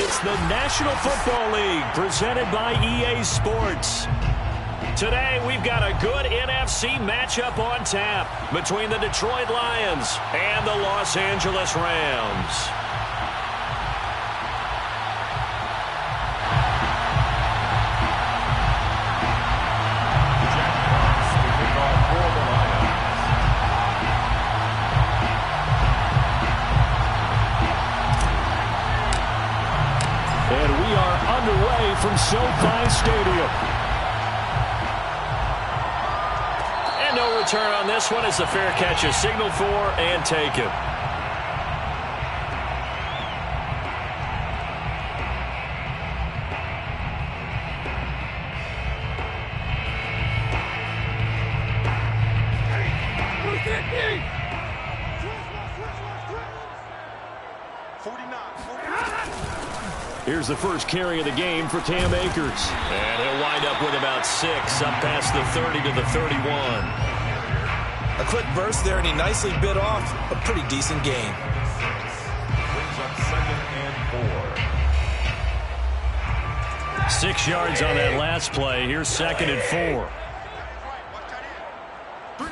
It's the National Football League presented by EA Sports. Today, we've got a good NFC matchup on tap between the Detroit Lions and the Los Angeles Rams. And we are underway from SoFi Stadium. And no return on this one. It's a fair catch, a signal for and taken. Here's the first carry of the game for Cam Akers. And he'll wind up with about 6, up past the 30 to the 31. A quick burst there, and he nicely bit off a pretty decent gain. Brings up 2nd and 4. 6 yards on that last play. Here's 2nd and 4.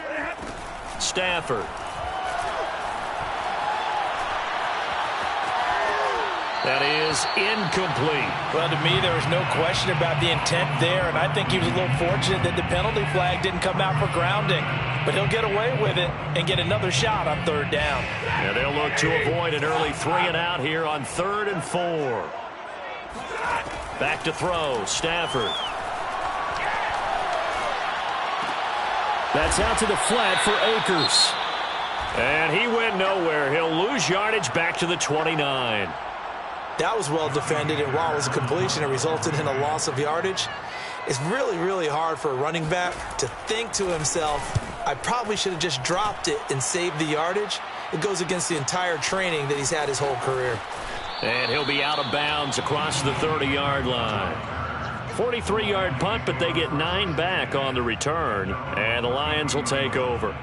Stafford. That is incomplete. Well, to me, there was no question about the intent there, and I think he was a little fortunate that the penalty flag didn't come out for grounding. But he'll get away with it and get another shot on 3rd down. And they'll look to avoid an early 3 and out here on 3rd and 4. Back to throw, Stafford. That's out to the flat for Akers. And he went nowhere. He'll lose yardage back to the 29. That was well defended, and while it was a completion, it resulted in a loss of yardage. It's really, really hard for a running back to think to himself, I probably should have just dropped it and saved the yardage. It goes against the entire training that he's had his whole career. And he'll be out of bounds across the 30-yard line. 43-yard punt, but they get 9 back on the return, and the Lions will take over.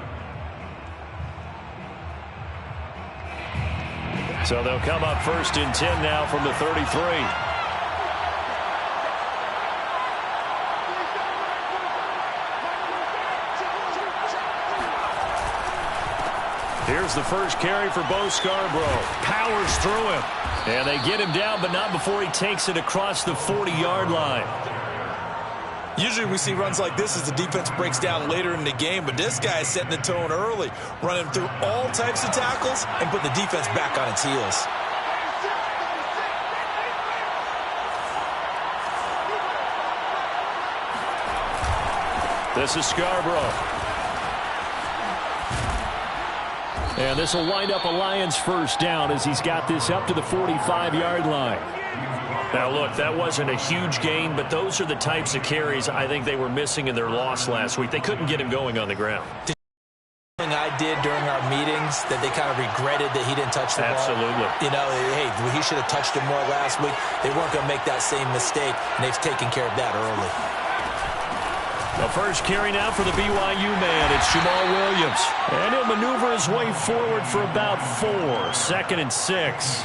So they'll come up 1st and 10 now from the 33. Here's the first carry for Bo Scarborough. Powers through him. And they get him down, but not before he takes it across the 40-yard line. Usually we see runs like this as the defense breaks down later in the game, but this guy is setting the tone early, running through all types of tackles and put the defense back on its heels. This is Scarborough. And this will wind up a Lions 1st down as he's got this up to the 45-yard line. Now, look, that wasn't a huge gain, but those are the types of carries I think they were missing in their loss last week. They couldn't get him going on the ground. Thing I did during our meetings that they kind of regretted that he didn't touch the ball. Absolutely. You know, hey, he should have touched it more last week. They weren't going to make that same mistake, and they've taken care of that early. The first carry now for the BYU man. It's Jamal Williams. And he'll maneuver his way forward for about 4. 2nd and 6.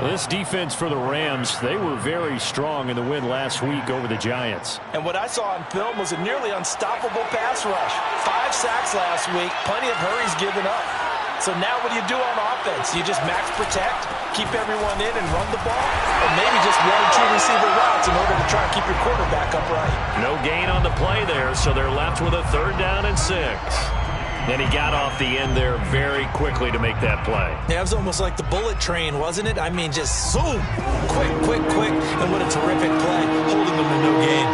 This defense for the Rams, they were very strong in the win last week over the Giants. And what I saw on film was a nearly unstoppable pass rush. 5 sacks last week, plenty of hurries given up. So now what do you do on offense? You just max protect, keep everyone in and run the ball? Or maybe just 1 or 2 receiver routes in order to try and keep your quarterback upright? No gain on the play there, so they're left with a 3rd down and 6. And he got off the end there very quickly to make that play. Yeah, it was almost like the bullet train, wasn't it? I mean, just zoom, quick, quick, quick, and what a terrific play, holding them to no gain.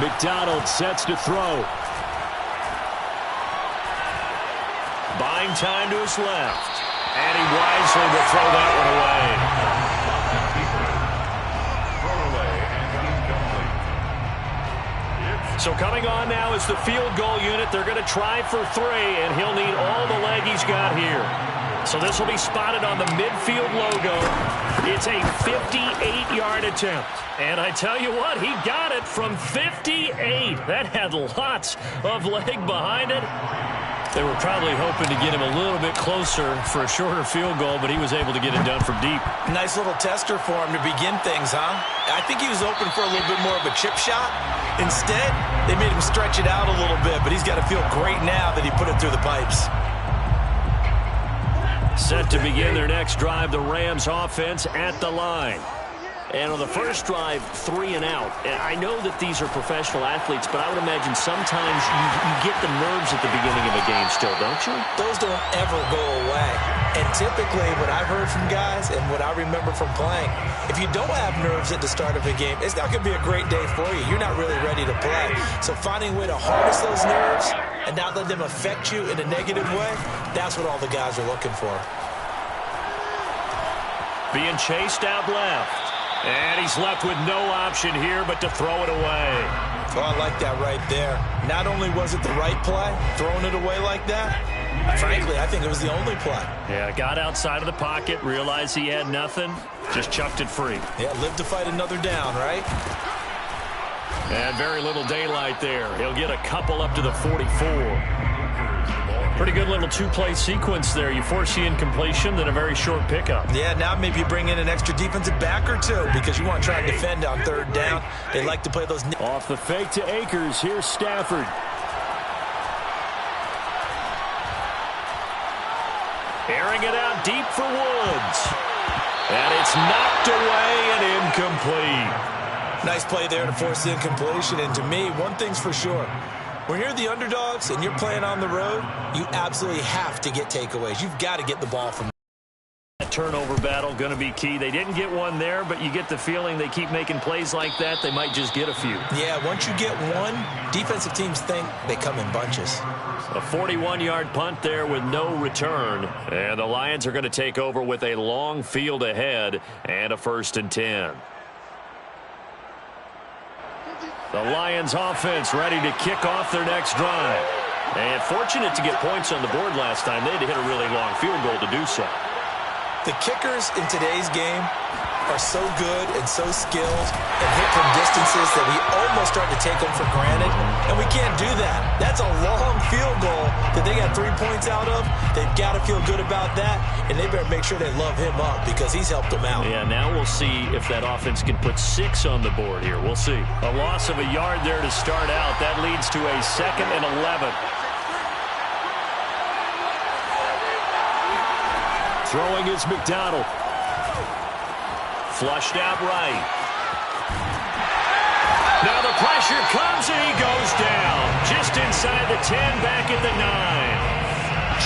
McDonald sets to throw. Buying time to his left. And he wisely will throw that one away. So coming on now is the field goal unit. They're going to try for 3, and he'll need all the leg he's got here. So this will be spotted on the midfield logo. It's a 58-yard attempt. And I tell you what, he got it from 58. That had lots of leg behind it. They were probably hoping to get him a little bit closer for a shorter field goal, but he was able to get it done from deep. Nice little tester for him to begin things, huh? I think he was open for a little bit more of a chip shot. Instead, they made him stretch it out a little bit, but he's got to feel great now that he put it through the pipes. Set to begin their next drive, the Rams offense at the line. And on the first drive, 3 and out. And I know that these are professional athletes, but I would imagine sometimes you get the nerves at the beginning of a game still, don't you? Those don't ever go away. And typically, what I've heard from guys and what I remember from playing, if you don't have nerves at the start of a game, it's not going to be a great day for you. You're not really ready to play. So finding a way to harness those nerves and not let them affect you in a negative way, that's what all the guys are looking for. Being chased out left. And he's left with no option here but to throw it away. Oh, I like that right there. Not only was it the right play, throwing it away like that, frankly, I think it was the only play. Yeah, got outside of the pocket, realized he had nothing, just chucked it free. Yeah, live to fight another down, right? And very little daylight there. He'll get a couple up to the 44. Pretty good little two-play sequence there. You force the incompletion, then a very short pickup. Yeah, now maybe you bring in an extra defensive back or two because you want to try and defend on third down. They like to play those. Off the fake to Akers. Here's Stafford. Airing it out deep for Woods. And it's knocked away and incomplete. Nice play there to force the incompletion. And to me, one thing's for sure. When you're the underdogs and you're playing on the road, you absolutely have to get takeaways. You've got to get the ball from that turnover battle going to be key. They didn't get one there, but you get the feeling they keep making plays like that. They might just get a few. Yeah, once you get one, defensive teams think they come in bunches. A 41-yard punt there with no return. And the Lions are going to take over with a long field ahead and a 1st and 10. The Lions offense ready to kick off their next drive. And fortunate to get points on the board last time. They had to hit a really long field goal to do so. The kickers in today's game are so good and so skilled and hit from distances that we almost start to take them for granted. And we can't do that. That's a long field goal that they got 3 points out of. They've got to feel good about that, and they better make sure they love him up because he's helped them out. Yeah, now we'll see if that offense can put 6 on the board here. We'll see. A loss of a yard there to start out. That leads to a 2nd and 11. Throwing is McDonald. Flushed out right. Now the pressure comes and he goes down. Just inside the 10, back at the 9.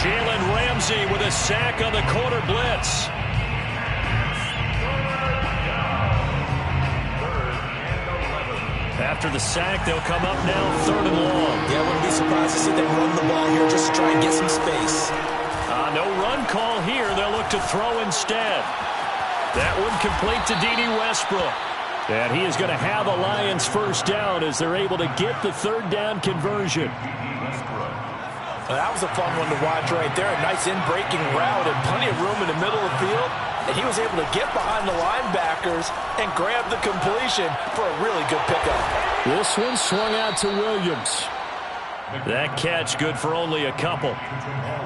Jalen Ramsey with a sack on the corner blitz. After the sack, they'll come up now 3rd and long. Yeah, I wouldn't be surprised to see them run the ball here just to try and get some space. No run call here. They'll look to throw instead. That one complete to D.D. Westbrook. And he is going to have a Lions 1st down as they're able to get the 3rd down conversion. Well, that was a fun one to watch right there. A nice in-breaking route and plenty of room in the middle of the field. And he was able to get behind the linebackers and grab the completion for a really good pickup. This one swung out to Williams. That catch good for only a couple.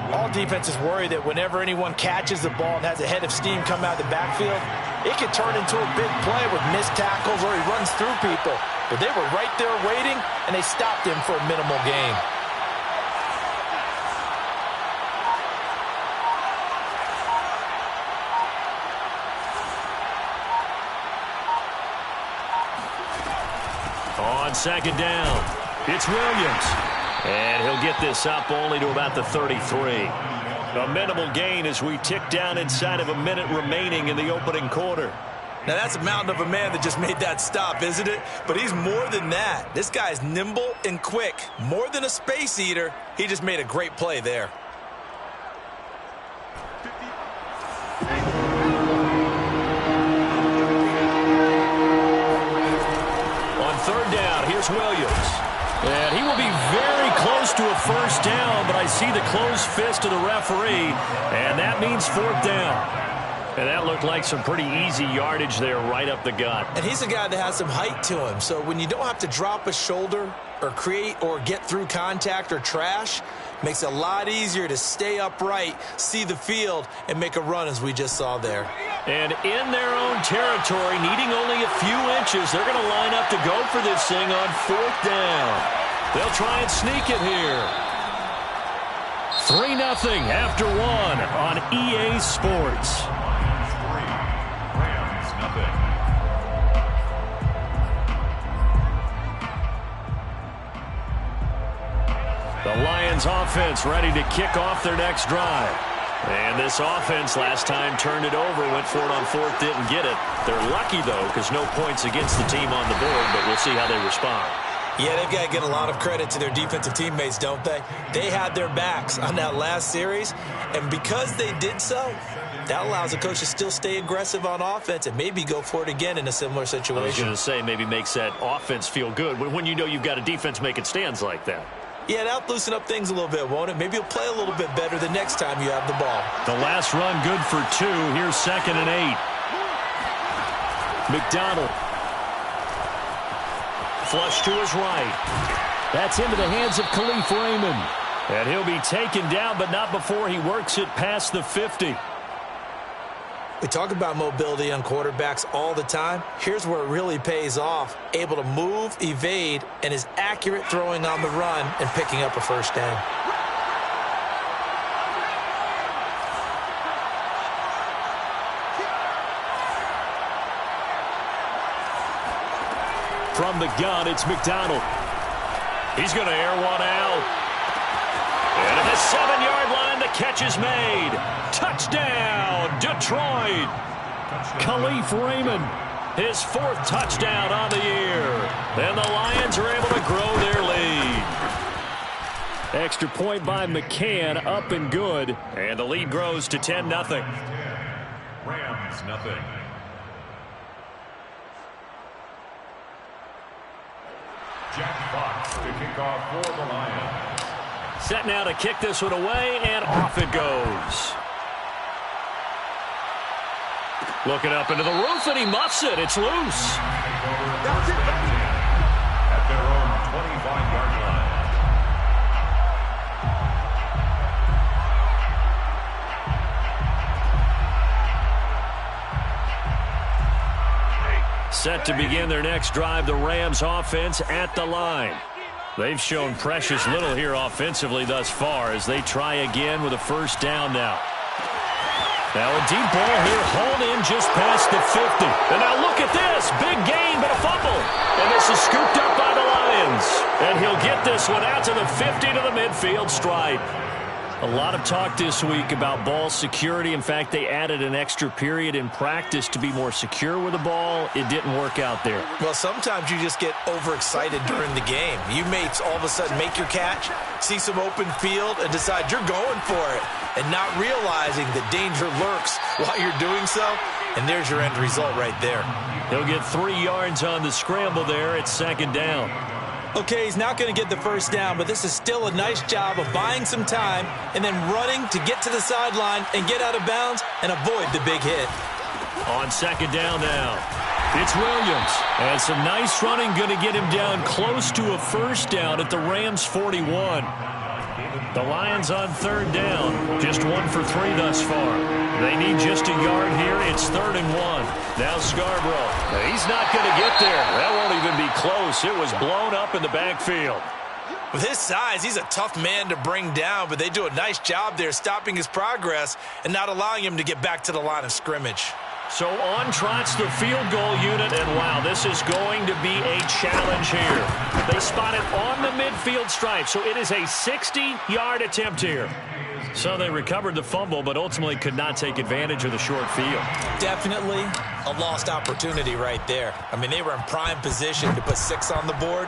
All defenses worry that whenever anyone catches the ball and has a head of steam come out of the backfield, it could turn into a big play with missed tackles or he runs through people. But they were right there waiting, and they stopped him for a minimal gain. On 2nd down, it's Williams. And he'll get this up only to about the 33. A minimal gain as we tick down inside of a minute remaining in the opening quarter. Now, that's a mountain of a man that just made that stop, isn't it? But he's more than that. This guy's nimble and quick. More than a space eater, he just made a great play there. On 3rd down, here's Williams. And he will be very close to a first down, but I see the closed fist of the referee, and that means fourth down. And that looked like some pretty easy yardage there right up the gut. And he's a guy that has some height to him, so when you don't have to drop a shoulder or create or get through contact or trash, makes it a lot easier to stay upright, see the field, and make a run as we just saw there. And in their own territory, needing only a few inches, they're going to line up to go for this thing on fourth down. They'll try and sneak it here. 3-0 after 1 on EA Sports. The Lions offense ready to kick off their next drive. And this offense last time turned it over, went for it on fourth, didn't get it. They're lucky, though, because no points against the team on the board, but we'll see how they respond. Yeah, they've got to get a lot of credit to their defensive teammates, don't they? They had their backs on that last series, and because they did so, that allows the coach to still stay aggressive on offense and maybe go for it again in a similar situation. I was going to say, maybe makes that offense feel good when you know you've got a defense making stands like that. Yeah, that'll loosen up things a little bit, won't it? Maybe you'll play a little bit better the next time you have the ball. The last run good for 2. Here's 2nd and 8. McDonald. Flush to his right. That's into the hands of Khalif Raymond. And he'll be taken down, but not before he works it past the 50. We talk about mobility on quarterbacks all the time. Here's where it really pays off. Able to move, evade, and is accurate throwing on the run and picking up a first down. From the gun, it's McDonald. He's going to air one out. And at the 7-yard line, the catch is made. Touchdown, Detroit. Khalif Raymond, his 4th touchdown on the year. And the Lions are able to grow their lead. Extra point by McCann, up and good. And the lead grows to 10-0. Rams, nothing. Jack Fox to kick off for the Lions. Set now to kick this one away, and off it goes. Looking up into the roof, and he muffs it. It's loose. At their own 25-yard line. Set to begin their next drive, the Rams offense at the line. They've shown precious little here offensively thus far as they try again with a first down now. Now a deep ball here, hauled in just past the 50. And now look at this. Big gain, but a fumble. And this is scooped up by the Lions. And he'll get this one out to the 50 to the midfield stripe. A lot of talk this week about ball security. In fact, they added an extra period in practice to be more secure with the ball. It didn't work out there. Well, sometimes you just get overexcited during the game. You may all of a sudden make your catch, see some open field, and decide you're going for it, and not realizing the danger lurks while you're doing so. And there's your end result right there. He'll get 3 yards on the scramble there. It's 2nd down. Okay, he's not going to get the first down, but this is still a nice job of buying some time and then running to get to the sideline and get out of bounds and avoid the big hit. On 2nd down now, it's Williams. And some nice running going to get him down close to a first down at the Rams' 41. The Lions on 3rd down, just 1 for 3 thus far. They need just a yard here. It's 3rd and 1. Now Scarborough. He's not going to get there. That won't even be close. It was blown up in the backfield. With his size, he's a tough man to bring down, but they do a nice job there stopping his progress and not allowing him to get back to the line of scrimmage. So on trots the field goal unit, and wow, this is going to be a challenge here. They spot it on the midfield stripe, so it is a 60-yard attempt here. So they recovered the fumble, but ultimately could not take advantage of the short field. Definitely a lost opportunity right there. I mean, they were in prime position to put 6 on the board,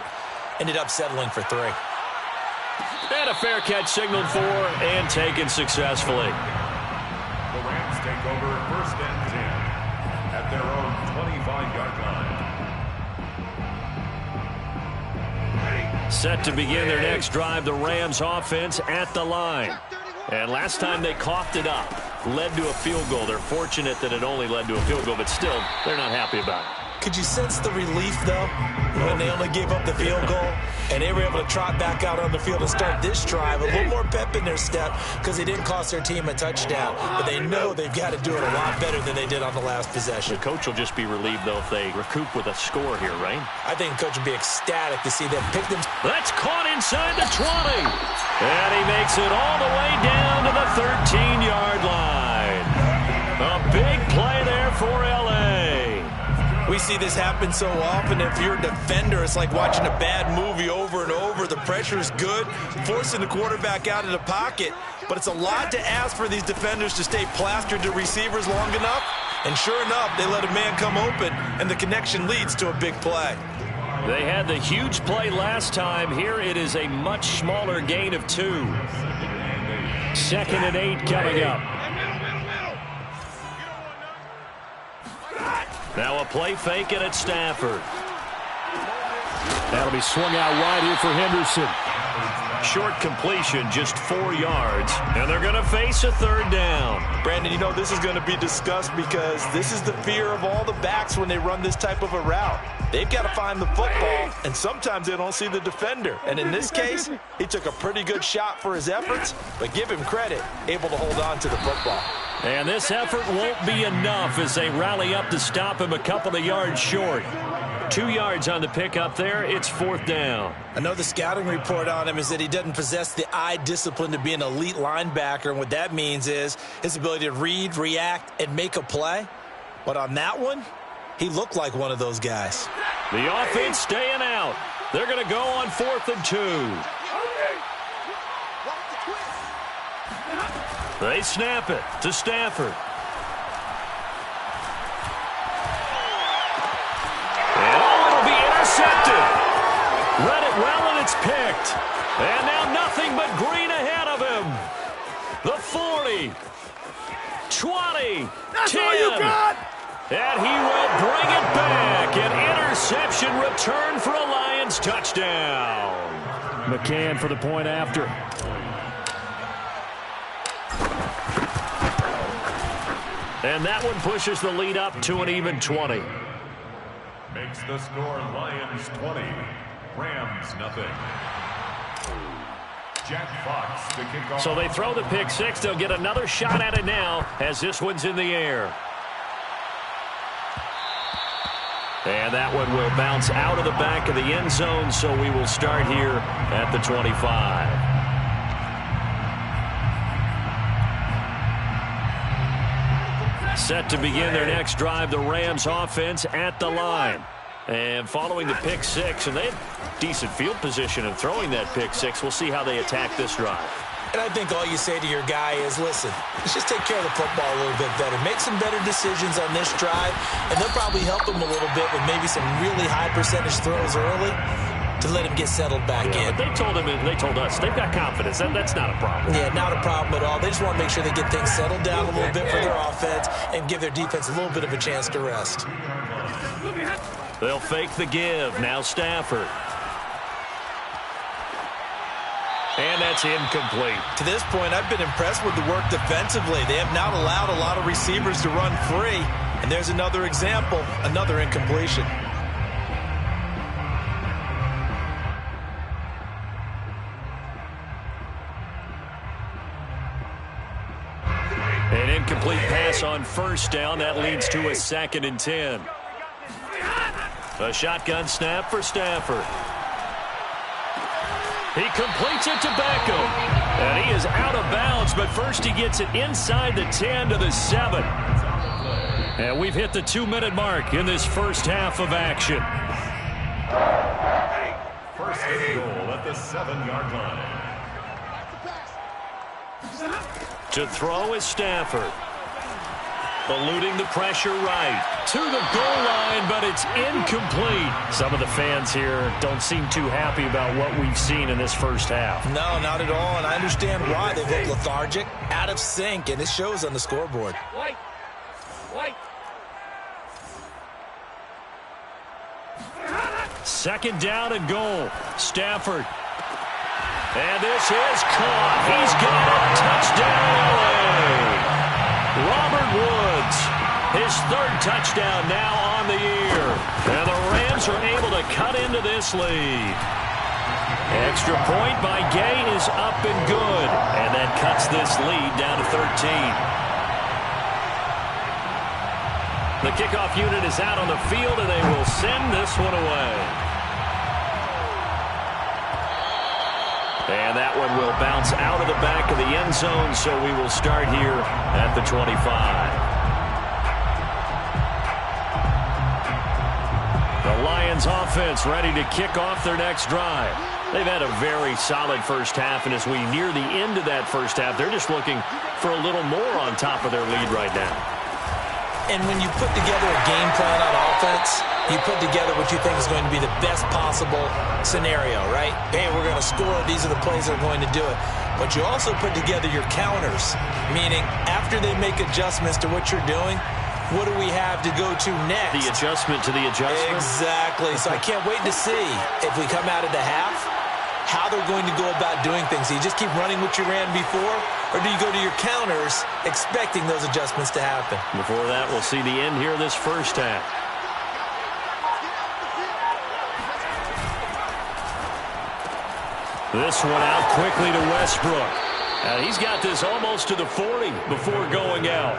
ended up settling for 3. And a fair catch signaled for and taken successfully. The Rams take over 1st and 10 at their own 25-yard line. Set to begin their next drive, the Rams offense at the line. And last time they coughed it up, led to a field goal. They're fortunate that it only led to a field goal, but still, they're not happy about it. Could you sense the relief, though, when they only gave up the field goal and they were able to trot back out on the field and start this drive? A little more pep in their step because they didn't cost their team a touchdown. But they know they've got to do it a lot better than they did on the last possession. The coach will just be relieved, though, if they recoup with a score here, right? I think the coach would be ecstatic to see them pick them. That's caught inside the 20. And he makes it all the way down to the 13-yard line. A big play there for L.A. We see this happen so often. If you're a defender, it's like watching a bad movie over and over. The pressure is good, forcing the quarterback out of the pocket. But it's a lot to ask for these defenders to stay plastered to receivers long enough. And sure enough, they let a man come open, and the connection leads to a big play. They had the huge play last time. Here it is a much smaller gain of 2. 2nd and 8 coming up. Now a play fake and it's Stafford. That'll be swung out wide here for Henderson. Short completion, just 4 yards. And they're going to face a 3rd down. Brandon, you know this is going to be discussed because this is the fear of all the backs when they run this type of a route. They've got to find the football, and sometimes they don't see the defender. And in this case, he took a pretty good shot for his efforts, but give him credit, able to hold on to the football. And this effort won't be enough as they rally up to stop him a couple of yards short. 2 yards on the pickup there. It's 4th down. I know the scouting report on him is that he doesn't possess the eye discipline to be an elite linebacker. And what that means is his ability to read, react, and make a play. But on that one, he looked like one of those guys. The offense staying out. They're going to go on 4th and 2. They snap it to Stafford. Intercepted. Read it well, and it's picked. And now nothing but green ahead of him. The 40. 20. That's 10. all you got. And he will bring it back. An interception return for a Lions touchdown. McCann for the point after. And that one pushes the lead up to an even 20. Makes the score Lions 20, Rams nothing. Jack Fox to kick off. So they throw the pick 6. They'll get another shot at it now as this one's in the air. And that one will bounce out of the back of the end zone, so we will start here at the 25. Set to begin their next drive, the Rams offense at the line. And following the pick 6, and they had decent field position in throwing that pick 6. We'll see how they attack this drive. And I think all you say to your guy is, listen, let's just take care of the football a little bit better. Make some better decisions on this drive, and they'll probably help him a little bit with maybe some really high percentage throws early to let him get settled back in. But they told him, and they told us, they've got confidence. That's not a problem. Yeah, not a problem at all. They just want to make sure they get things settled down a little bit for their offense and give their defense a little bit of a chance to rest. They'll fake the give. Now Stafford. And that's incomplete. To this point, I've been impressed with the work defensively. They have not allowed a lot of receivers to run free. And there's another example, another incompletion. An incomplete pass on 1st down. That leads to a 2nd and 10. A shotgun snap for Stafford. He completes it to Beckham. And he is out of bounds, but first he gets it inside the 10 to the 7. And we've hit the 2-minute mark in this first half of action. First and goal at the 7-yard line. To throw is Stafford. Eluding the pressure right. To the goal line, but it's incomplete. Some of the fans here don't seem too happy about what we've seen in this first half. No, not at all, and I understand why. They look lethargic, out of sync, and it shows on the scoreboard. White. second down and goal. Stafford. And this is caught. He's got it. Touchdown, LA. Robert Woods, his third touchdown now on the year. And the Rams are able to cut into this lead. Extra point by Gay is up and good. And that cuts this lead down to 13. The kickoff unit is out on the field, and they will send this one away. And that one will bounce out of the back of the end zone, so we will start here at the 25. The Lions offense ready to kick off their next drive. They've had a very solid first half, and as we near the end of that first half, they're just looking for a little more on top of their lead right now. And when you put together a game plan on offense, you put together what you think is going to be the best possible scenario, right? Hey, we're going to score. These are the plays that are going to do it. But you also put together your counters, meaning after they make adjustments to what you're doing, what do we have to go to next? The adjustment to the adjustment? Exactly. So I can't wait to see if we come out of the half, how they're going to go about doing things. Do you just keep running what you ran before, or do you go to your counters expecting those adjustments to happen? Before that, we'll see the end here this first half. This one out quickly to Westbrook. He's got this almost to the 40 before going out.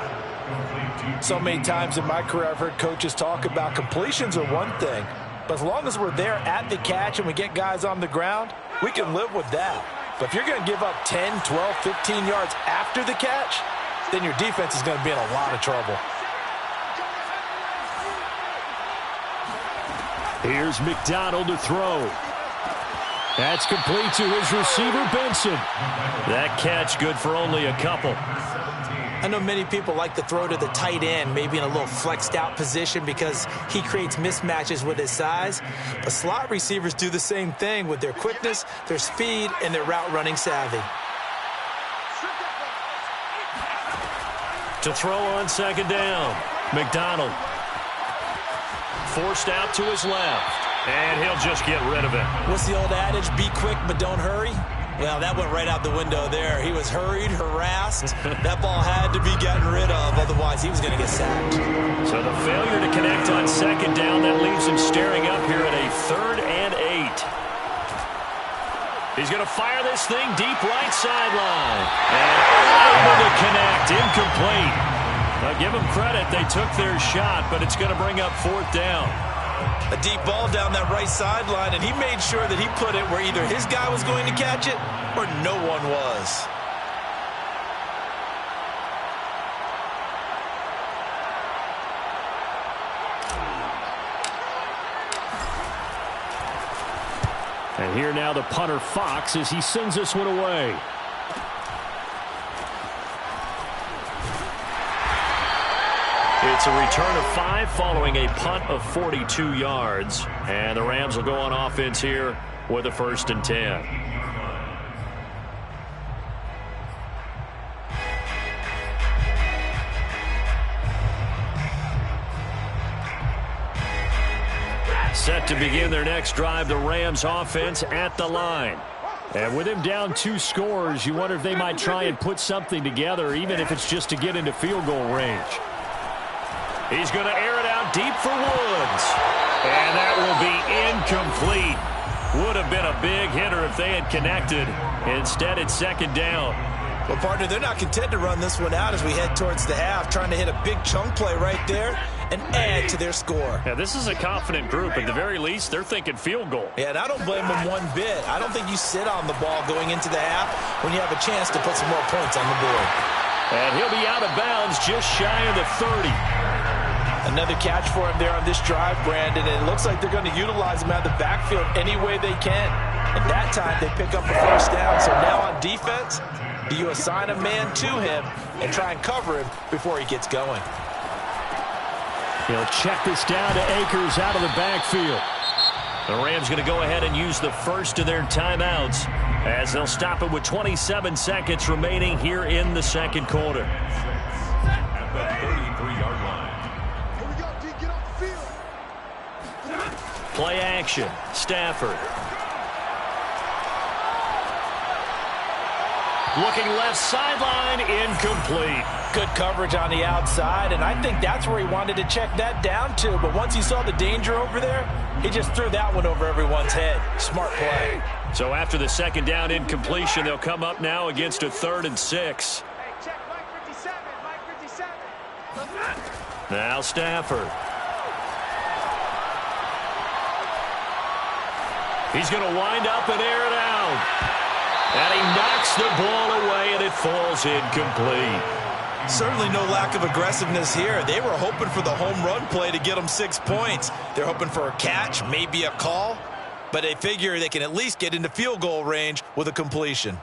So many times in my career, I've heard coaches talk about completions are one thing, but as long as we're there at the catch and we get guys on the ground, we can live with that. But if you're going to give up 10, 12, 15 yards after the catch, then your defense is going to be in a lot of trouble. Here's McDonald to throw. That's complete to his receiver, Benson. That catch good for only a couple. I know many people like to throw to the tight end, maybe in a little flexed out position because he creates mismatches with his size. But slot receivers do the same thing with their quickness, their speed, and their route running savvy. To throw on second down, McDonald. Forced out to his left, and he'll just get rid of it. What's the old adage? Be quick, but don't hurry. Well, that went right out the window there. He was hurried, harassed. That ball had to be gotten rid of, otherwise he was going to get sacked. So the failure to connect on second down, that leaves him staring up here at a 3rd and 8. He's going to fire this thing deep right sideline. And able to connect, incomplete. Now give them credit, they took their shot, but it's going to bring up 4th down. A deep ball down that right sideline, and he made sure that he put it where either his guy was going to catch it or no one was. And here now the punter Fox as he sends this one away. It's a return of 5 following a punt of 42 yards. And the Rams will go on offense here with a 1st and 10. Set to begin their next drive, the Rams offense at the line. And with him down 2 scores, you wonder if they might try and put something together, even if it's just to get into field goal range. He's going to air it out deep for Woods. And that will be incomplete. Would have been a big hitter if they had connected. Instead, it's second down. Well, partner, they're not content to run this one out as we head towards the half, trying to hit a big chunk play right there and add to their score. Yeah, this is a confident group. At the very least, they're thinking field goal. Yeah, and I don't blame them one bit. I don't think you sit on the ball going into the half when you have a chance to put some more points on the board. And he'll be out of bounds just shy of the 30. Another catch for him there on this drive, Brandon, and it looks like they're going to utilize him out of the backfield any way they can. And that time they pick up a 1st down. So now on defense, do you assign a man to him and try and cover him before he gets going? He'll check this down to Akers out of the backfield. The Rams going to go ahead and use the first of their timeouts as they'll stop it with 27 seconds remaining here in the second quarter. At the 33-yard line. Play Play action. Stafford. Looking left sideline, incomplete. Good coverage on the outside, and I think that's where he wanted to check that down to. But once he saw the danger over there, he just threw that one over everyone's head. Smart play. So after the second down incompletion, they'll come up now against a 3rd and 6. Hey, check Mike 57, Mike 57. Now Stafford. He's going to wind up and air it out. And he knocks the ball away, and it falls incomplete. Certainly no lack of aggressiveness here. They were hoping for the home run play to get them 6 points. They're hoping for a catch, maybe a call, but they figure they can at least get into field goal range with a completion.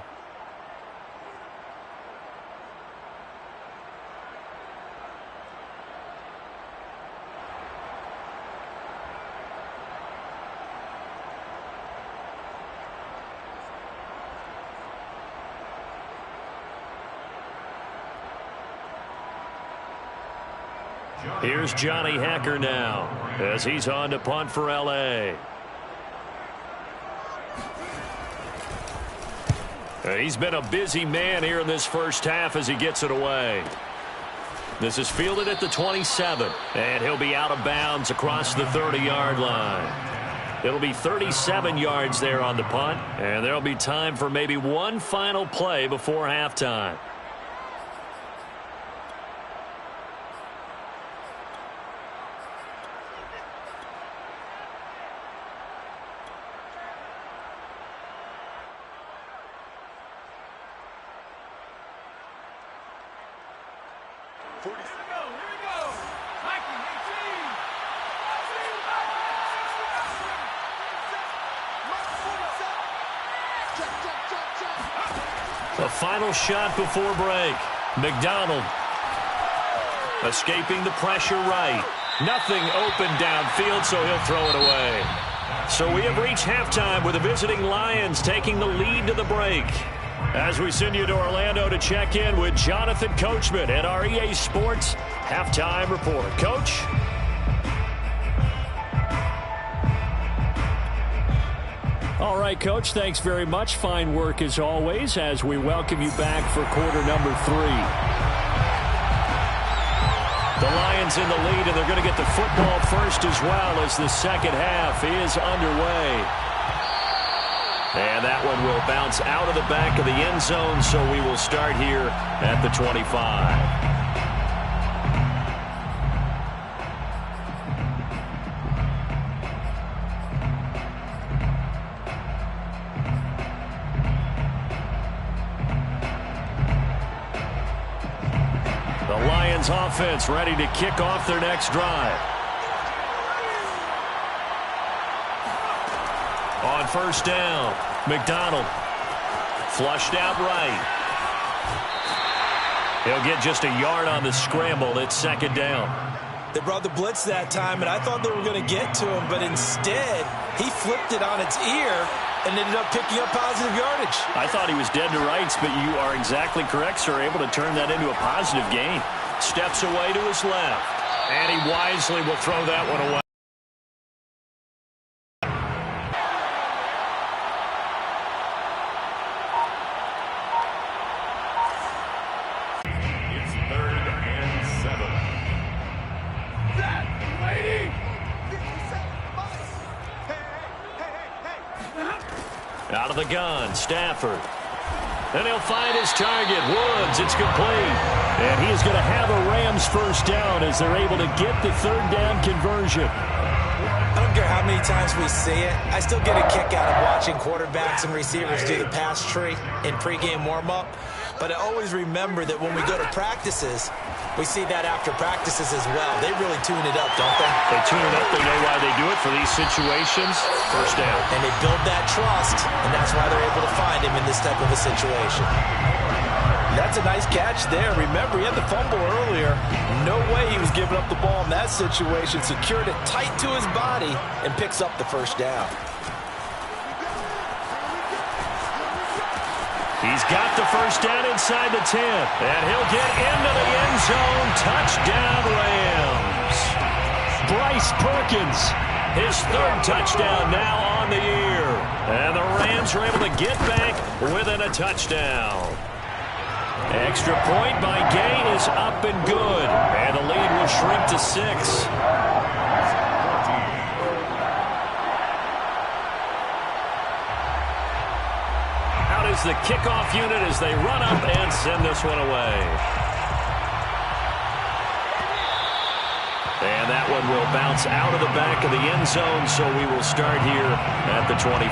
Here's Johnny Hacker now as he's on to punt for L.A. He's been a busy man here in this first half as he gets it away. This is fielded at the 27, and he'll be out of bounds across the 30-yard line. It'll be 37 yards there on the punt, and there'll be time for maybe one final play before halftime. The final shot before break. McDonald escaping the pressure right. Nothing open downfield, so he'll throw it away. So we have reached halftime with the visiting Lions taking the lead to the break. As we send you to Orlando to check in with Jonathan Coachman at our EA Sports Halftime Report. Coach? All right, Coach, thanks very much. Fine work as always as we welcome you back for quarter number 3. The Lions in the lead, and they're going to get the football first as well as the second half is underway. And that one will bounce out of the back of the end zone, so we will start here at the 25. Offense ready to kick off their next drive. On first down, McDonald flushed out right. He'll get just a yard on the scramble. It's second down. They brought the blitz that time, and I thought they were going to get to him, but instead he flipped it on its ear and ended up picking up positive yardage. I thought he was dead to rights, but you are exactly correct, sir. Able to turn that into a positive gain. Steps away to his left, and he wisely will throw that one away. It's 3rd and 7. That lady! 57, hey. Out of the gun, Stafford. And he'll find his target, Woods. It's complete. And he is going to have a Rams first down as they're able to get the third down conversion. I don't care how many times we see it. I still get a kick out of watching quarterbacks and receivers do the pass tree in pregame warm-up. But I always remember that when we go to practices, we see that after practices as well. They really tune it up, don't they? They tune it up. They know why they do it for these situations. First down. And they build that trust, and that's why they're able to find him in this type of a situation. That's a nice catch there. Remember, he had the fumble earlier. No way he was giving up the ball in that situation. Secured it tight to his body and picks up the first down. He's got the first down inside the 10. And he'll get into the end zone. Touchdown, Rams. Bryce Perkins. His third touchdown now on the year. And the Rams are able to get back within a touchdown. Extra point by Gay is up and good. And the lead will shrink to 6. Out is the kickoff unit as they run up and send this one away. And that one will bounce out of the back of the end zone, so we will start here at the 25.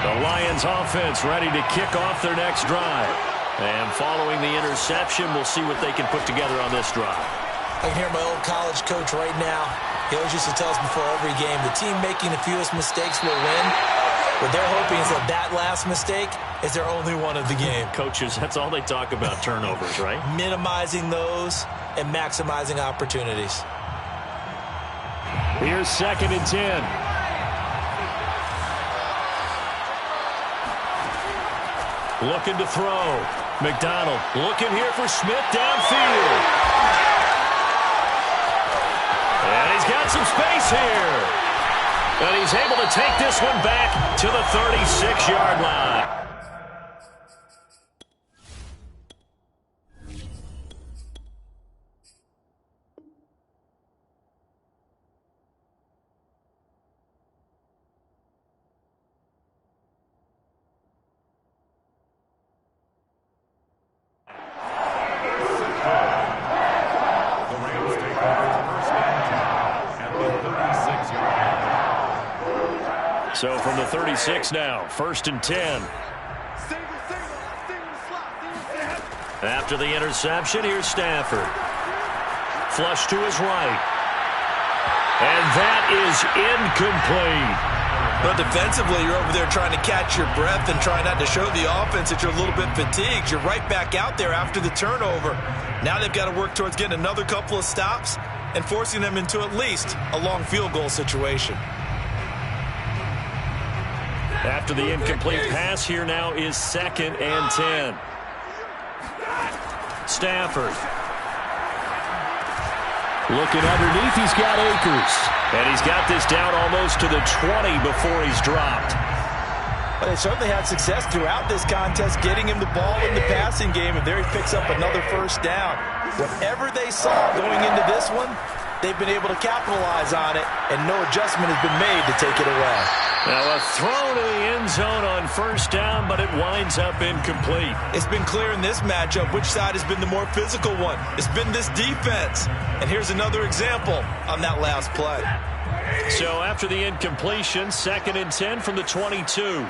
The Lions offense ready to kick off their next drive. And following the interception, we'll see what they can put together on this drive. I can hear my old college coach right now. He always used to tell us before every game, the team making the fewest mistakes will win. What they're hoping is that last mistake is their only one of the game. Coaches, that's all they talk about, turnovers, right? Minimizing those and maximizing opportunities. Here's 2nd and 10. Looking to throw. McDonald looking here for Smith downfield. And he's got some space here. And he's able to take this one back to the 36-yard line. So from the 36 now, 1st and 10. After the interception, here's Stafford. Flush to his right. And that is incomplete. But defensively, you're over there trying to catch your breath and trying not to show the offense that you're a little bit fatigued. You're right back out there after the turnover. Now they've got to work towards getting another couple of stops and forcing them into at least a long field goal situation. After the incomplete pass, here now is 2nd and 10. Stafford. Looking underneath, he's got Akers. And he's got this down almost to the 20 before he's dropped. But they certainly had success throughout this contest, getting him the ball in the passing game, and there he picks up another 1st down. Whatever they saw going into this one, they've been able to capitalize on it, and no adjustment has been made to take it away. Now a throw to the end zone on 1st down, but it winds up incomplete. It's been clear in this matchup which side has been the more physical one. It's been this defense. And here's another example on that last play. So after the incompletion, 2nd and 10 from the 22.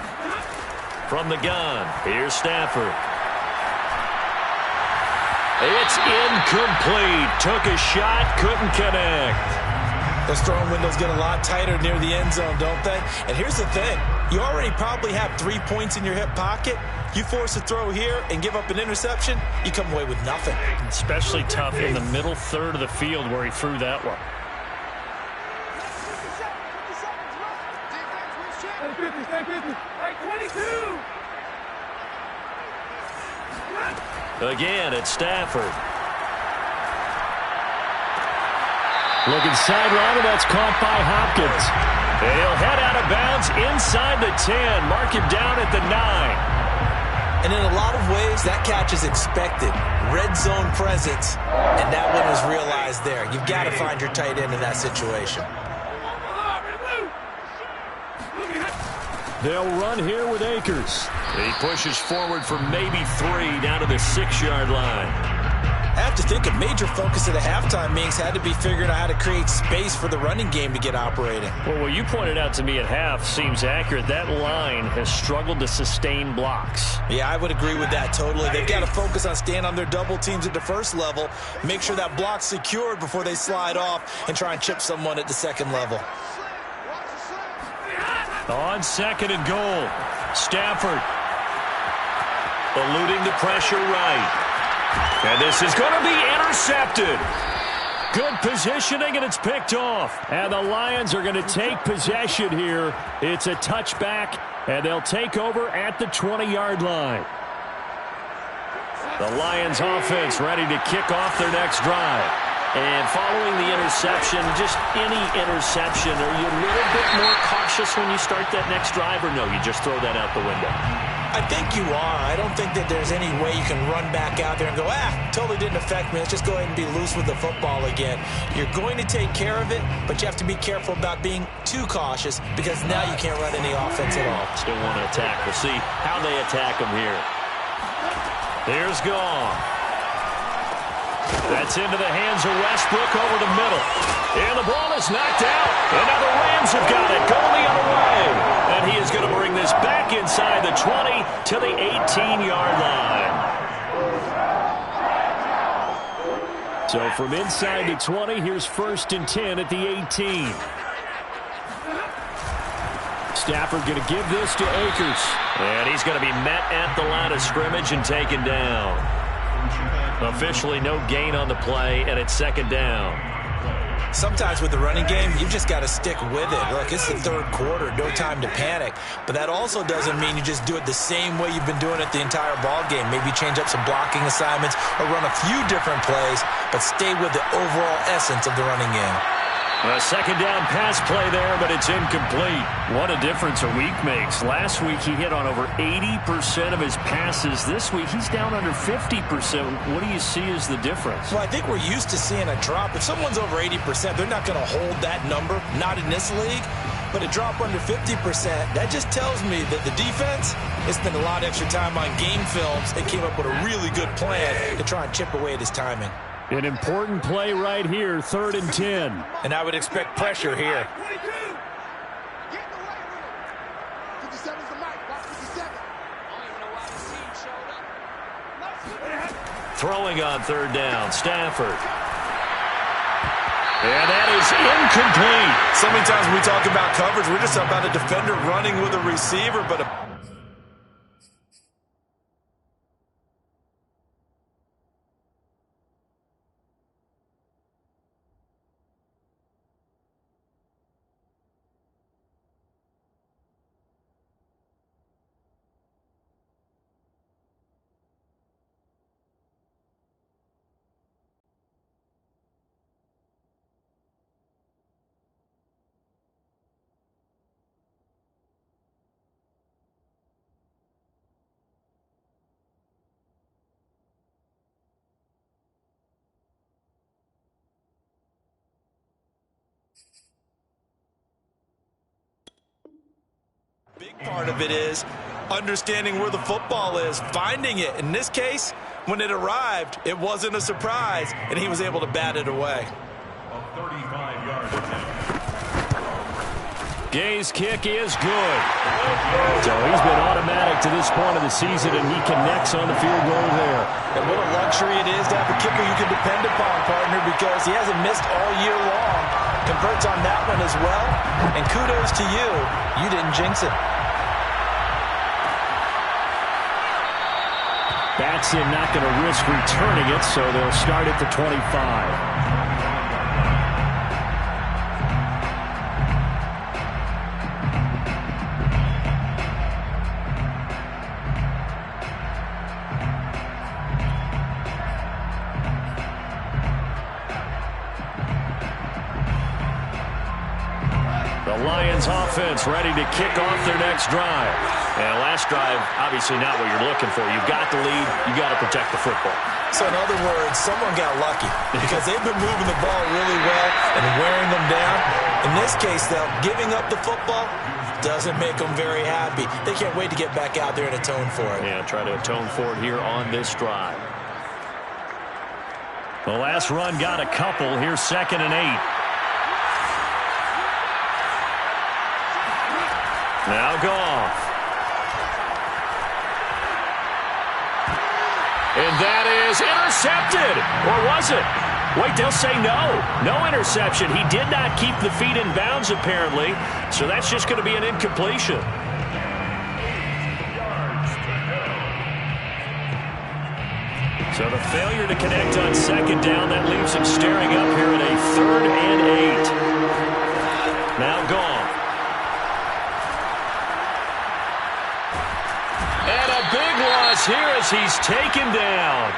From the gun, here's Stafford. It's incomplete. Took a shot, couldn't connect. Those throwing windows get a lot tighter near the end zone, don't they? And here's the thing. You already probably have 3 points in your hip pocket. You force a throw here and give up an interception, you come away with nothing. Especially tough in the middle third of the field where he threw that one. Again, it's Stafford. Looking sideline, and that's caught by Hopkins. And he'll head out of bounds inside the 10. Mark him down at the 9. And in a lot of ways, that catch is expected. Red zone presence, and that one was realized there. You've got to find your tight end in that situation. They'll run here with Akers. He pushes forward for maybe 3 down to the 6-yard line. I have to think a major focus of the halftime meetings had to be figuring out how to create space for the running game to get operating. Well, what you pointed out to me at half seems accurate. That line has struggled to sustain blocks. Yeah, I would agree with that totally. They've got to focus on staying on their double teams at the first level, make sure that block's secured before they slide off and try and chip someone at the second level. On 2nd and goal, Stafford eluding the pressure right. And this is going to be intercepted. Good positioning, and it's picked off. And the Lions are going to take possession here. It's a touchback, and they'll take over at the 20-yard line. The Lions offense ready to kick off their next drive. And following the interception, just any interception, are you a little bit more cautious when you start that next drive, or no, you just throw that out the window? I think you are. I don't think that there's any way you can run back out there and go, totally didn't affect me. Let's just go ahead and be loose with the football again. You're going to take care of it, but you have to be careful about being too cautious because now you can't run any offense at all. Still want to attack. We'll see how they attack them here. Here's Gone. That's into the hands of Westbrook over the middle. And the ball is knocked out. And now the Rams have got it going the other way. And he is going to bring this back inside the 20 to the 18-yard line. So from inside the 20, here's 1st and 10 at the 18. Stafford going to give this to Akers. And he's going to be met at the line of scrimmage and taken down. Officially no gain on the play, and it's 2nd down. Sometimes with the running game, you've just got to stick with it. Look, it's the 3rd quarter, no time to panic. But that also doesn't mean you just do it the same way you've been doing it the entire ball game. Maybe change up some blocking assignments or run a few different plays, but stay with the overall essence of the running game. A 2nd down pass play there, but it's incomplete. What a difference a week makes. Last week he hit on over 80% of his passes. This week he's down under 50%. What do you see as the difference? Well, I think we're used to seeing a drop. If someone's over 80%, they're not going to hold that number, not in this league. But a drop under 50%, that just tells me that the defense has spent a lot of extra time on game films and came up with a really good plan to try and chip away at his timing. An important play right here, 3rd and 10. And I would expect pressure here. Throwing on 3rd down, Stafford. And that is incomplete. So many times when we talk about coverage, we're just about a defender running with a receiver, but big part of it is understanding where the football is, finding it. In this case, when it arrived, it wasn't a surprise, and he was able to bat it away. A 35-yard attempt. Gay's kick is good. So he's been automatic to this point of the season, and he connects on the field goal there. And what a luxury it is to have a kicker you can depend upon, partner, because he hasn't missed all year long. Converts on that one as well, and kudos to you. You didn't jinx it. Batson not going to risk returning it, so they'll start at the 25. The Lions offense ready to kick off their next drive. And last drive, obviously not what you're looking for. You've got the lead. You've got to protect the football. So in other words, someone got lucky because they've been moving the ball really well and wearing them down. In this case, though, giving up the football doesn't make them very happy. They can't wait to get back out there and atone for it. Yeah, try to atone for it here on this drive. The last run got a couple. Here's 2nd and 8. Now Goff. And that is intercepted. Or was it? Wait, they'll say no. No interception. He did not keep the feet in bounds, apparently. So that's just going to be an incompletion. So the failure to connect on 2nd down, that leaves him staring up here at a 3rd and 8. Now Goff. And a big loss here as he's taken down.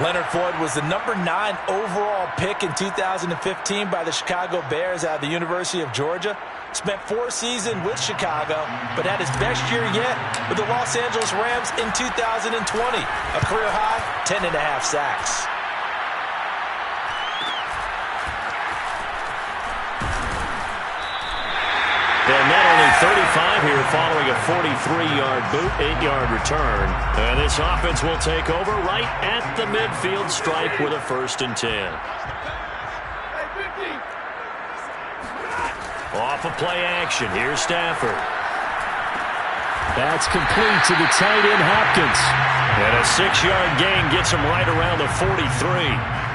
Leonard Floyd was the number 9 overall pick in 2015 by the Chicago Bears out of the University of Georgia. Spent 4 seasons with Chicago, but had his best year yet with the Los Angeles Rams in 2020. A career high, 10.5 sacks. And not only 35 here following a 43-yard boot, 8-yard return. And this offense will take over right at the midfield stripe with a 1st and 10. Off of play action. Here's Stafford. That's complete to the tight end, Hopkins. And a 6-yard gain gets him right around the 43.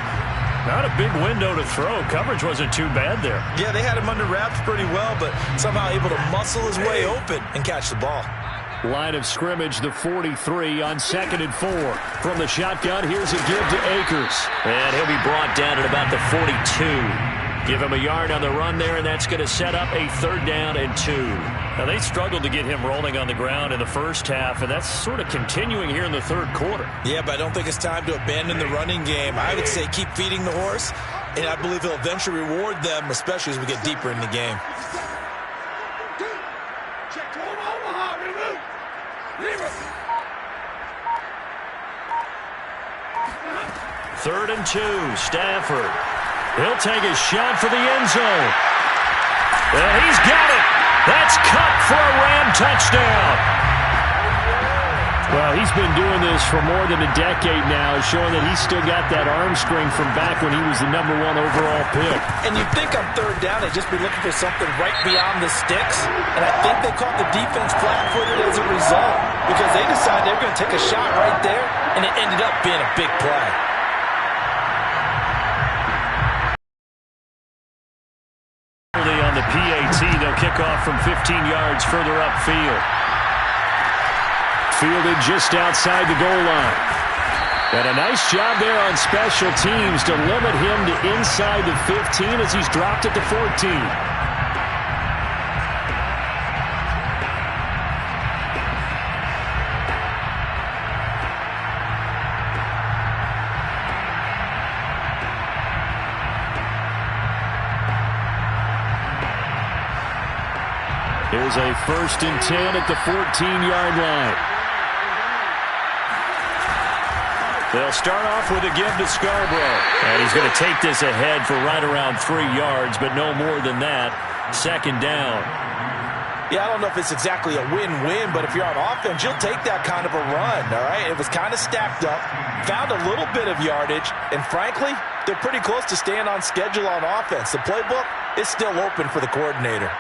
Not a big window to throw. Coverage wasn't too bad there. Yeah, they had him under wraps pretty well, but somehow able to muscle his way open and catch the ball. Line of scrimmage, the 43 on 2nd and 4. From the shotgun, here's a give to Akers. And he'll be brought down at about the 42. Give him a yard on the run there, and that's going to set up a 3rd down and 2. Now, they struggled to get him rolling on the ground in the first half, and that's sort of continuing here in the 3rd quarter. Yeah, but I don't think it's time to abandon the running game. I would say keep feeding the horse, and I believe he'll eventually reward them, especially as we get deeper in the game. Third and 2, Stafford. He'll take a shot for the end zone. And he's got it. That's cut for a Ram touchdown. Well, he's been doing this for more than a decade now, showing that he's still got that arm strength from back when he was the number 1 overall pick. And you'd think on 3rd down they'd just be looking for something right beyond the sticks. And I think they caught the defense flat-footed as a result because they decided they were going to take a shot right there, and it ended up being a big play. On the PAT, they'll kick off from 15 yards further upfield. Fielded just outside the goal line. And a nice job there on special teams to limit him to inside the 15 as he's dropped at the 14. Here's a 1st and 10 at the 14-yard line. They'll start off with a give to Scarborough. And he's going to take this ahead for right around 3 yards, but no more than that. 2nd down. Yeah, I don't know if it's exactly a win-win, but if you're on offense, you'll take that kind of a run, all right? It was kind of stacked up, found a little bit of yardage, and frankly, they're pretty close to staying on schedule on offense. The playbook is still open for the coordinator.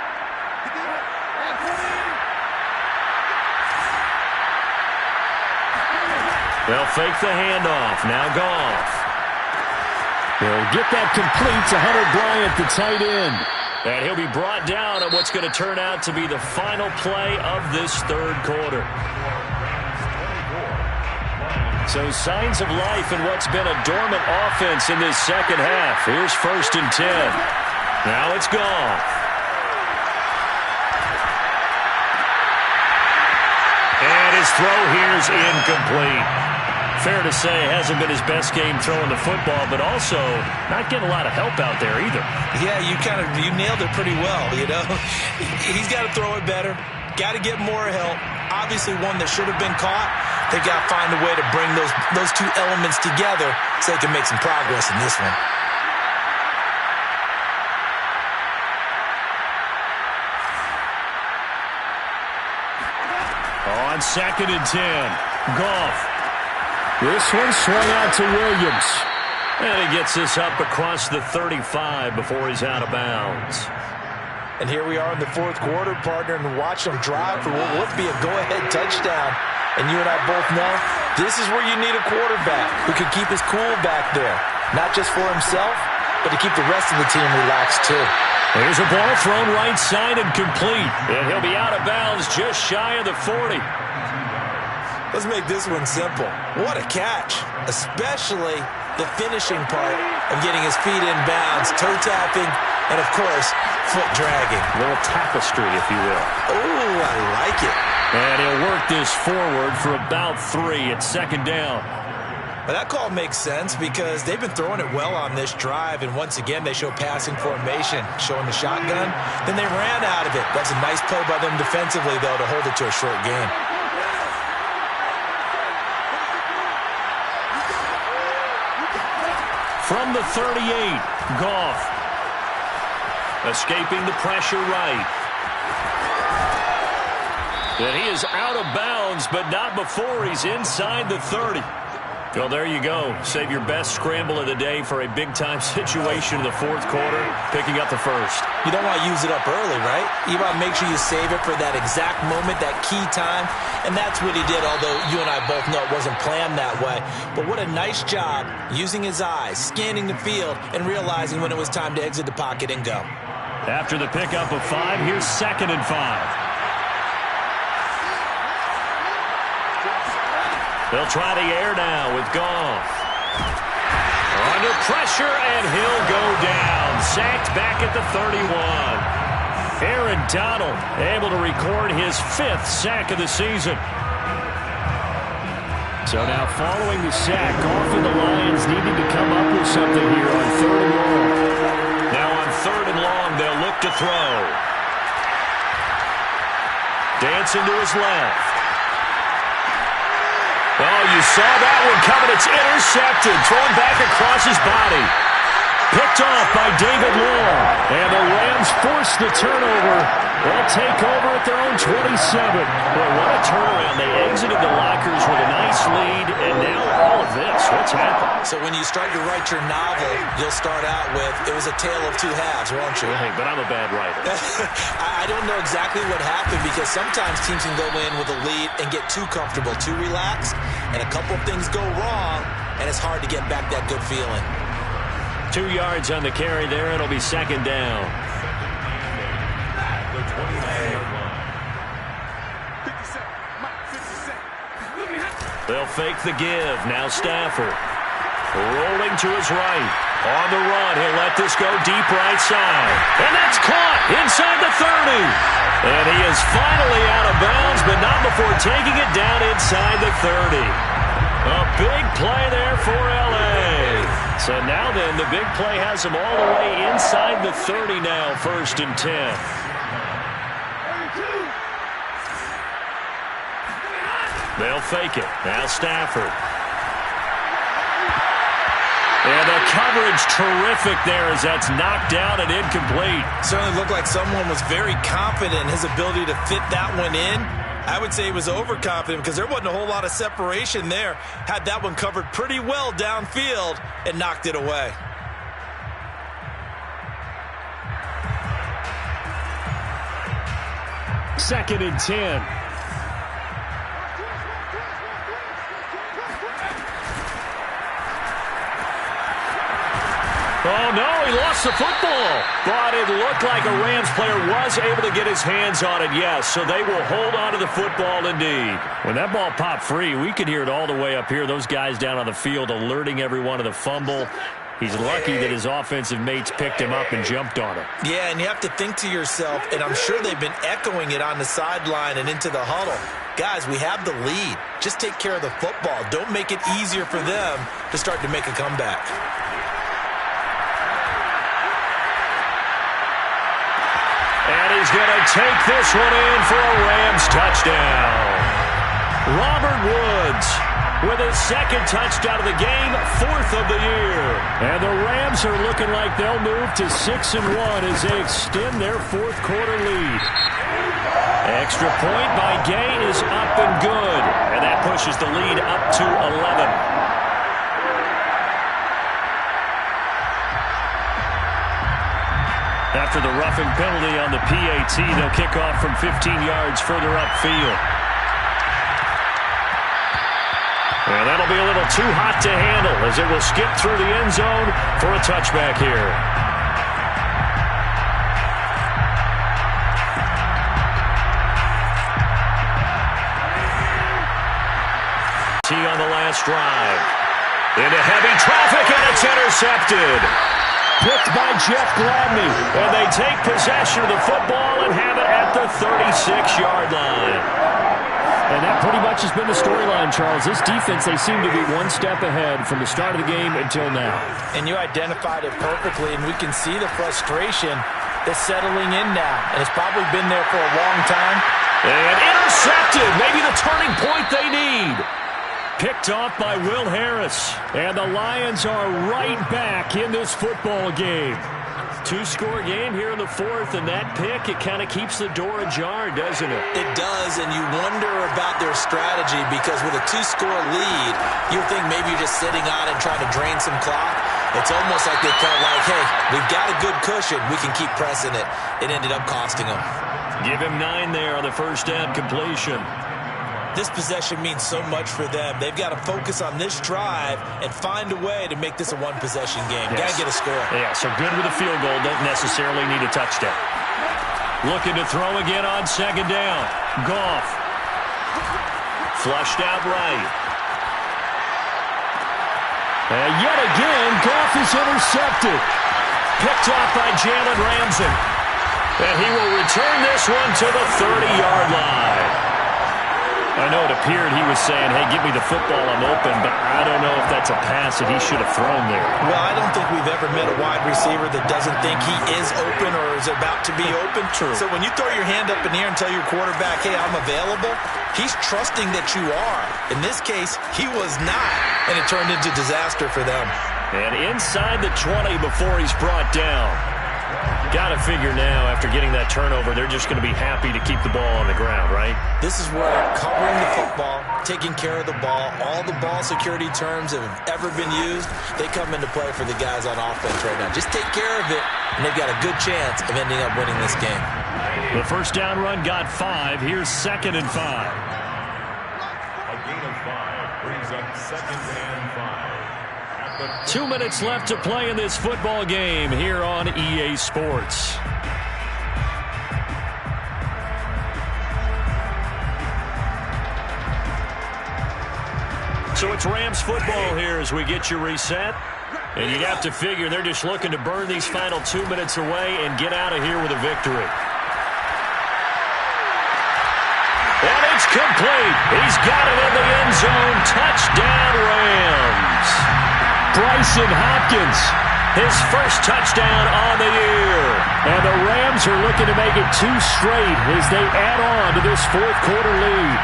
They'll fake the handoff. Now Goff. They'll get that complete to Hunter Bryant, the tight end. And he'll be brought down on what's going to turn out to be the final play of this 3rd quarter. So signs of life in what's been a dormant offense in this 2nd half. Here's 1st and 10. Now it's Goff. And his throw here's incomplete. Fair to say, hasn't been his best game throwing the football, but also not getting a lot of help out there either. Yeah, you nailed it pretty well, you know. He's got to throw it better, got to get more help. Obviously one that should have been caught. They got to find a way to bring those 2 elements together so they can make some progress in this one. On 2nd and 10, Goff. This one swung out to Williams. And he gets this up across the 35 before he's out of bounds. And here we are in the 4th quarter, partner, and watch them drive for what would be a go-ahead touchdown. And you and I both know this is where you need a quarterback who can keep his cool back there. Not just for himself, but to keep the rest of the team relaxed too. There's a ball thrown right side and complete. And he'll be out of bounds just shy of the 40. Let's make this one simple. What a catch, especially the finishing part of getting his feet in bounds, toe tapping and, of course, foot dragging. A little tapestry, if you will. Oh, I like it. And he'll work this forward for about 3. It's second down. But that call makes sense because they've been throwing it well on this drive, and once again they show passing formation, showing the shotgun. Then they ran out of it. That's a nice play by them defensively, though, to hold it to a short gain. From the 38, Goff. Escaping the pressure right. And he is out of bounds, but not before he's inside the 30. Well, there you go. Save your best scramble of the day for a big-time situation in the fourth quarter, picking up the first. You don't want to use it up early, right? You want to make sure you save it for that exact moment, that key time, and that's what he did, although you and I both know it wasn't planned that way. But what a nice job using his eyes, scanning the field, and realizing when it was time to exit the pocket and go. After the pickup of 5, here's 2nd and 5. They'll try the air now with Goff. Under pressure, and he'll go down. Sacked back at the 31. Aaron Donald able to record his 5th sack of the season. So now following the sack, Goff and the Lions needing to come up with something here on 3rd and long. Now on 3rd and long, they'll look to throw. Dancing to his left. Oh, you saw that one coming. It's intercepted. Thrown back across his body. Picked off by David Long. And the Rams force the turnover. They'll take over at their own 27. Boy, what a turnaround. They exited the lockers with a nice lead, and now all of this. What's happened? So when you start to write your novel, you'll start out with, it was a tale of 2 halves, won't you? Hey, but I'm a bad writer. I don't know exactly what happened because sometimes teams can go in with a lead and get too comfortable, too relaxed, and a couple of things go wrong, and it's hard to get back that good feeling. 2 yards on the carry there. It'll be 2nd down. They'll fake the give. Now Stafford. Rolling to his right. On the run. He'll let this go deep right side. And that's caught inside the 30. And he is finally out of bounds, but not before taking it down inside the 30. A big play there for L.A. So now then, the big play has him all the way inside the 30 now, 1st and 10. They'll fake it. Now Stafford. And the coverage terrific there as that's knocked down and incomplete. Certainly looked like someone was very confident in his ability to fit that one in. I would say he was overconfident because there wasn't a whole lot of separation there. Had that one covered pretty well downfield and knocked it away. Second and 10. Oh, no, he lost the football. But it looked like a Rams player was able to get his hands on it, yes. So they will hold on to the football indeed. When that ball popped free, we could hear it all the way up here. Those guys down on the field alerting everyone of the fumble. He's lucky that his offensive mates picked him up and jumped on it. Yeah, and you have to think to yourself, and I'm sure they've been echoing it on the sideline and into the huddle. Guys, we have the lead. Just take care of the football. Don't make it easier for them to start to make a comeback. And he's going to take this one in for a Rams touchdown. Robert Woods with his 2nd touchdown of the game, 4th of the year. And the Rams are looking like they'll move to 6-1 as they extend their 4th quarter lead. Extra point by Gay is up and good. And that pushes the lead up to 11. After the roughing penalty on the PAT, they'll kick off from 15 yards further upfield. And that'll be a little too hot to handle as it will skip through the end zone for a touchback here. T on the last drive. Into heavy traffic, and it's intercepted. picked by Jeff Gladney. And they take possession of the football and have it at the 36-yard line. And that pretty much has been the storyline, Charles. This defense, they seem to be one step ahead from the start of the game until now. And you identified it perfectly, and we can see the frustration that's settling in now. And it's probably been there for a long time. And intercepted. Maybe the turning point they need. Picked off by Will Harris. And the Lions are right back in this football game. Two-score game here in the fourth, and that pick, it kind of keeps the door ajar, doesn't it? It does, and you wonder about their strategy because with a two-score lead, you think maybe you're just sitting on it trying to drain some clock. It's almost like they felt like, hey, we've got a good cushion. We can keep pressing it. It ended up costing them. Give him 9 there on the first down completion. This possession means so much for them. They've got to focus on this drive and find a way to make this a one-possession game. Yes. Got to get a score. Yeah, so good with a field goal. Don't necessarily need a touchdown. Looking to throw again on second down. Goff. Flushed out right. And yet again, Goff is intercepted. Picked off by Jalen Ramsey. And he will return this one to the 30-yard line. I know it appeared he was saying, hey, give me the football, I'm open, but I don't know if that's a pass that he should have thrown there. Well, I don't think we've ever met a wide receiver that doesn't think he is open or is about to be open. True. So when you throw your hand up in the air and tell your quarterback, hey, I'm available, he's trusting that you are. In this case, he was not, and it turned into disaster for them. And inside the 20 before he's brought down. Got to figure now, after getting that turnover, they're just going to be happy to keep the ball on the ground, right? This is where covering the football, taking care of the ball, all the ball security terms that have ever been used, they come into play for the guys on offense right now. Just take care of it, and they've got a good chance of ending up winning this game. The first down run got 5. Here's 2nd and 5. A gain of 5 brings up 2nd and 5. 2 minutes left to play in this football game here on EA Sports. So it's Rams football here as we get you reset. And you'd have to figure they're just looking to burn these final 2 minutes away and get out of here with a victory. And it's complete. He's got it in the end zone. Touchdown, Rams. Bryson Hopkins, his first touchdown on the year. And the Rams are looking to make it 2 straight as they add on to this fourth-quarter lead.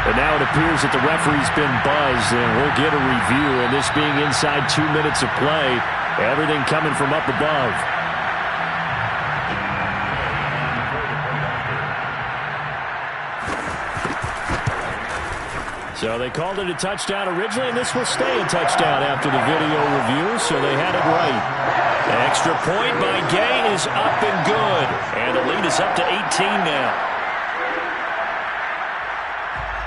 And now it appears that the referee's been buzzed, and we'll get a review. And this being inside 2 minutes of play, everything coming from up above. So they called it a touchdown originally, and this will stay a touchdown after the video review, so they had it right. An extra point by Gay is up and good, and the lead is up to 18 now.